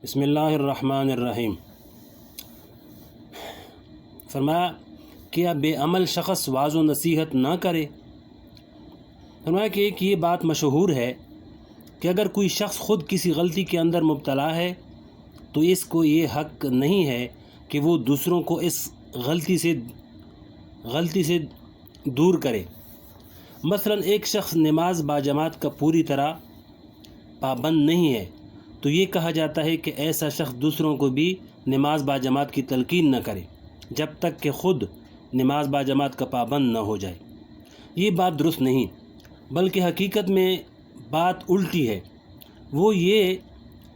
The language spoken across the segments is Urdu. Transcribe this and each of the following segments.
بسم اللہ الرحمن الرحیم۔ فرمایا کیا بے عمل شخص واعظ و نصیحت نہ کرے؟ فرمایا کہ ایک یہ بات مشہور ہے کہ اگر کوئی شخص خود کسی غلطی کے اندر مبتلا ہے تو اس کو یہ حق نہیں ہے کہ وہ دوسروں کو اس غلطی سے دور کرے۔ مثلا ایک شخص نماز باجماعت کا پوری طرح پابند نہیں ہے تو یہ کہا جاتا ہے کہ ایسا شخص دوسروں کو بھی نماز باجماعت کی تلقین نہ کرے جب تک کہ خود نماز باجماعت کا پابند نہ ہو جائے۔ یہ بات درست نہیں، بلکہ حقیقت میں بات الٹی ہے۔ وہ یہ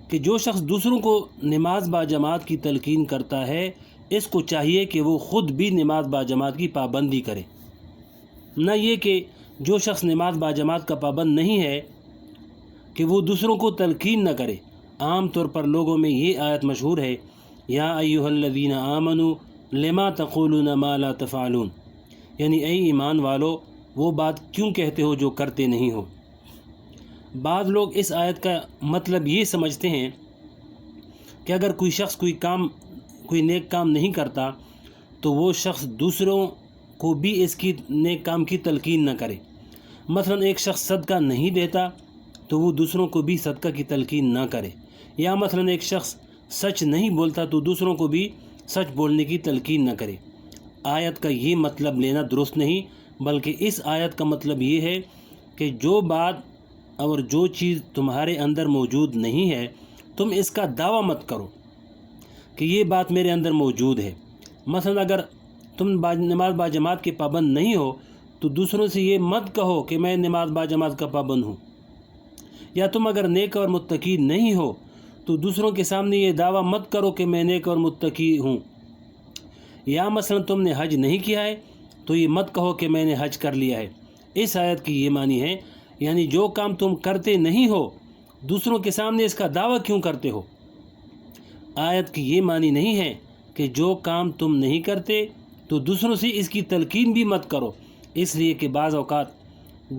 کہ جو شخص دوسروں کو نماز باجماعت کی تلقین کرتا ہے اس کو چاہیے کہ وہ خود بھی نماز باجماعت کی پابندی کرے، نہ یہ کہ جو شخص نماز باجماعت کا پابند نہیں ہے کہ وہ دوسروں کو تلقین نہ کرے۔ عام طور پر لوگوں میں یہ آیت مشہور ہے، یا ایھا الذین آمنوا لما تقولون ما لا تفعلون، یعنی اے ایمان والو وہ بات کیوں کہتے ہو جو کرتے نہیں ہو۔ بعض لوگ اس آیت کا مطلب یہ سمجھتے ہیں کہ اگر کوئی شخص کوئی نیک کام نہیں کرتا تو وہ شخص دوسروں کو بھی اس کی نیک کام کی تلقین نہ کرے۔ مثلا ایک شخص صدقہ نہیں دیتا تو وہ دوسروں کو بھی صدقہ کی تلقین نہ کرے، یا مثلا ایک شخص سچ نہیں بولتا تو دوسروں کو بھی سچ بولنے کی تلقین نہ کرے۔ آیت کا یہ مطلب لینا درست نہیں، بلکہ اس آیت کا مطلب یہ ہے کہ جو بات اور جو چیز تمہارے اندر موجود نہیں ہے تم اس کا دعویٰ مت کرو کہ یہ بات میرے اندر موجود ہے۔ مثلا اگر تم نماز باجماعت کے پابند نہیں ہو تو دوسروں سے یہ مت کہو کہ میں نماز باجماعت کا پابند ہوں، یا تم اگر نیک اور متقی نہیں ہو تو دوسروں کے سامنے یہ دعویٰ مت کرو کہ میں نیک اور متقی ہوں، یا مثلا تم نے حج نہیں کیا ہے تو یہ مت کہو کہ میں نے حج کر لیا ہے۔ اس آیت کی یہ معنی ہے، یعنی جو کام تم کرتے نہیں ہو دوسروں کے سامنے اس کا دعویٰ کیوں کرتے ہو۔ آیت کی یہ معنی نہیں ہے کہ جو کام تم نہیں کرتے تو دوسروں سے اس کی تلقین بھی مت کرو، اس لیے کہ بعض اوقات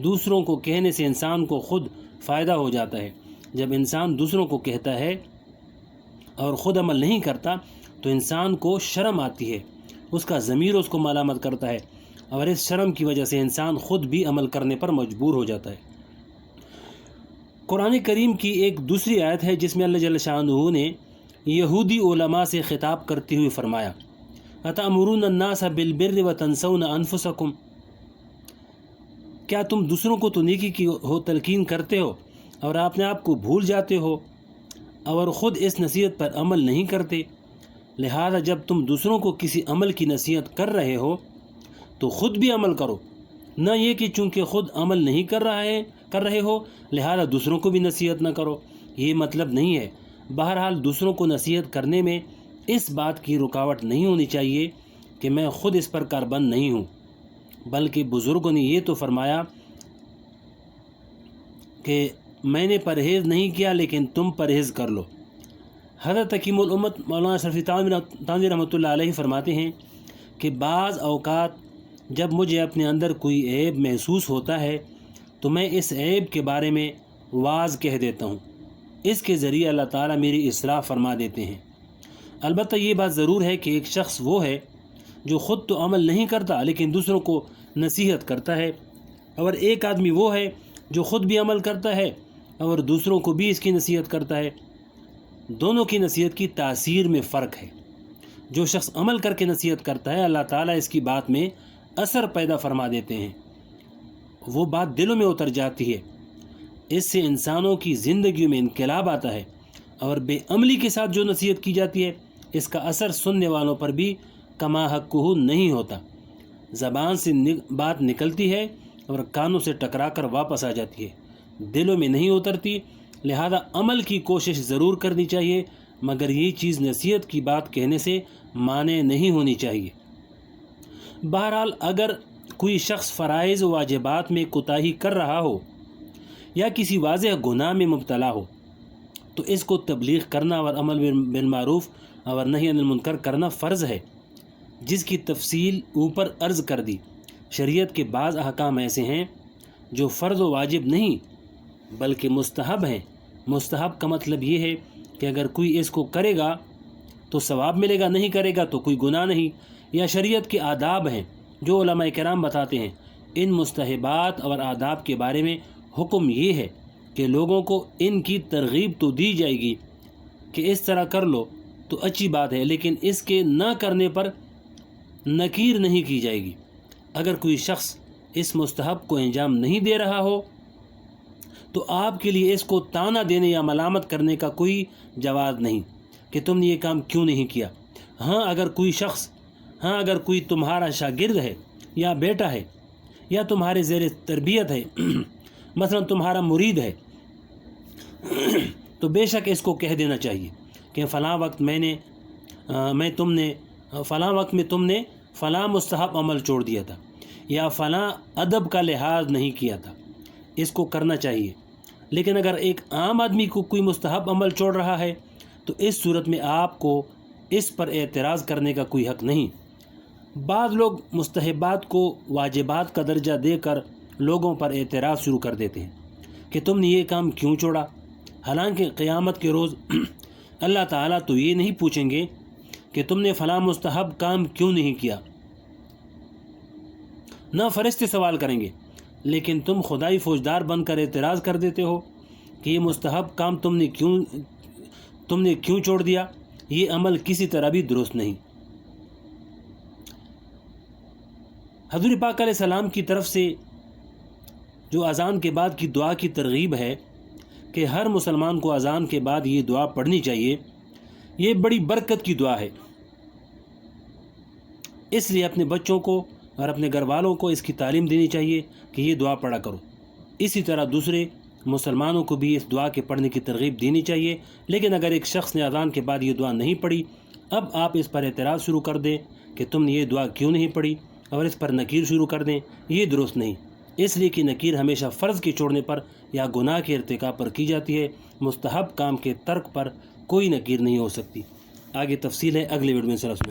دوسروں کو کہنے سے انسان کو خود فائدہ ہو جاتا ہے۔ جب انسان دوسروں کو کہتا ہے اور خود عمل نہیں کرتا تو انسان کو شرم آتی ہے، اس کا ضمیر اس کو ملامت کرتا ہے، اور اس شرم کی وجہ سے انسان خود بھی عمل کرنے پر مجبور ہو جاتا ہے۔ قرآن کریم کی ایک دوسری آیت ہے جس میں اللہ جل شانہ نے یہودی علماء سے خطاب کرتے ہوئے فرمایا، اَتَأْمُرُونَ النَّاسَ بِالْبِرِّ وَتَنْسَوْنَ أَنفُسَكُمْ، کیا تم دوسروں کو تو نیکی کی تلقین کرتے ہو اور اپنے آپ کو بھول جاتے ہو اور خود اس نصیحت پر عمل نہیں کرتے؟ لہذا جب تم دوسروں کو کسی عمل کی نصیحت کر رہے ہو تو خود بھی عمل کرو، نہ یہ کہ چونکہ خود عمل نہیں کر رہے ہو لہذا دوسروں کو بھی نصیحت نہ کرو۔ یہ مطلب نہیں ہے۔ بہرحال دوسروں کو نصیحت کرنے میں اس بات کی رکاوٹ نہیں ہونی چاہیے کہ میں خود اس پر کاربند نہیں ہوں، بلکہ بزرگوں نے یہ تو فرمایا کہ میں نے پرہیز نہیں کیا لیکن تم پرہیز کر لو۔ حضرت حکیم الامت مولانا اشرف تھانوی رحمۃ اللہ علیہ فرماتے ہیں کہ بعض اوقات جب مجھے اپنے اندر کوئی عیب محسوس ہوتا ہے تو میں اس عیب کے بارے میں واعظ کہہ دیتا ہوں، اس کے ذریعے اللہ تعالیٰ میری اصلاح فرما دیتے ہیں۔ البتہ یہ بات ضرور ہے کہ ایک شخص وہ ہے جو خود تو عمل نہیں کرتا لیکن دوسروں کو نصیحت کرتا ہے، اور ایک آدمی وہ ہے جو خود بھی عمل کرتا ہے اور دوسروں کو بھی اس کی نصیحت کرتا ہے۔ دونوں کی نصیحت کی تاثیر میں فرق ہے۔ جو شخص عمل کر کے نصیحت کرتا ہے اللہ تعالیٰ اس کی بات میں اثر پیدا فرما دیتے ہیں، وہ بات دلوں میں اتر جاتی ہے، اس سے انسانوں کی زندگیوں میں انقلاب آتا ہے، اور بے عملی کے ساتھ جو نصیحت کی جاتی ہے اس کا اثر سننے والوں پر بھی کما حقہ نہیں ہوتا۔ زبان سے بات نکلتی ہے اور کانوں سے ٹکرا کر واپس آ جاتی ہے، دلوں میں نہیں اترتی۔ لہذا عمل کی کوشش ضرور کرنی چاہیے، مگر یہ چیز نصیحت کی بات کہنے سے مانع نہیں ہونی چاہیے۔ بہرحال اگر کوئی شخص فرائض و واجبات میں کوتاہی کر رہا ہو یا کسی واضح گناہ میں مبتلا ہو تو اس کو تبلیغ کرنا اور امر بالمعروف اور نہی عن المنکر کرنا فرض ہے، جس کی تفصیل اوپر عرض کر دی۔ شریعت کے بعض احکام ایسے ہیں جو فرض و واجب نہیں بلکہ مستحب ہیں۔ مستحب کا مطلب یہ ہے کہ اگر کوئی اس کو کرے گا تو ثواب ملے گا، نہیں کرے گا تو کوئی گناہ نہیں۔ یا شریعت کے آداب ہیں جو علماء کرام بتاتے ہیں، ان مستحبات اور آداب کے بارے میں حکم یہ ہے کہ لوگوں کو ان کی ترغیب تو دی جائے گی کہ اس طرح کر لو تو اچھی بات ہے، لیکن اس کے نہ کرنے پر نکیر نہیں کی جائے گی۔ اگر کوئی شخص اس مستحب کو انجام نہیں دے رہا ہو تو آپ کے لیے اس کو طعنہ دینے یا ملامت کرنے کا کوئی جواز نہیں کہ تم نے یہ کام کیوں نہیں کیا۔ اگر کوئی تمہارا شاگرد ہے یا بیٹا ہے یا تمہارے زیر تربیت ہے مثلا تمہارا مرید ہے تو بے شک اس کو کہہ دینا چاہیے کہ فلاں وقت میں تم نے فلاں مستحب عمل چھوڑ دیا تھا یا فلاں ادب کا لحاظ نہیں کیا تھا، اس کو کرنا چاہیے۔ لیکن اگر ایک عام آدمی کو کوئی مستحب عمل چھوڑ رہا ہے تو اس صورت میں آپ کو اس پر اعتراض کرنے کا کوئی حق نہیں۔ بعض لوگ مستحبات کو واجبات کا درجہ دے کر لوگوں پر اعتراض شروع کر دیتے ہیں کہ تم نے یہ کام کیوں چھوڑا، حالانکہ قیامت کے روز اللہ تعالیٰ تو یہ نہیں پوچھیں گے کہ تم نے فلاں مستحب کام کیوں نہیں کیا، نہ فرشتے سوال کریں گے، لیکن تم خدائی فوجدار بن کر اعتراض کر دیتے ہو کہ یہ مستحب کام تم نے کیوں چھوڑ دیا، یہ عمل کسی طرح بھی درست نہیں۔ حضور پاک علیہ السلام کی طرف سے جو اذان کے بعد کی دعا کی ترغیب ہے کہ ہر مسلمان کو اذان کے بعد یہ دعا پڑھنی چاہیے، یہ بڑی برکت کی دعا ہے، اس لیے اپنے بچوں کو اور اپنے گھر والوں کو اس کی تعلیم دینی چاہیے کہ یہ دعا پڑھا کرو۔ اسی طرح دوسرے مسلمانوں کو بھی اس دعا کے پڑھنے کی ترغیب دینی چاہیے۔ لیکن اگر ایک شخص نے اذان کے بعد یہ دعا نہیں پڑھی، اب آپ اس پر اعتراض شروع کر دیں کہ تم نے یہ دعا کیوں نہیں پڑھی اور اس پر نکیر شروع کر دیں، یہ درست نہیں، اس لیے کہ نکیر ہمیشہ فرض کے چھوڑنے پر یا گناہ کے ارتکاب پر کی جاتی ہے، مستحب کام کے ترک پر کوئی نکیر نہیں ہو سکتی۔ آگے تفصیل ہے اگلے ویڈیو میں۔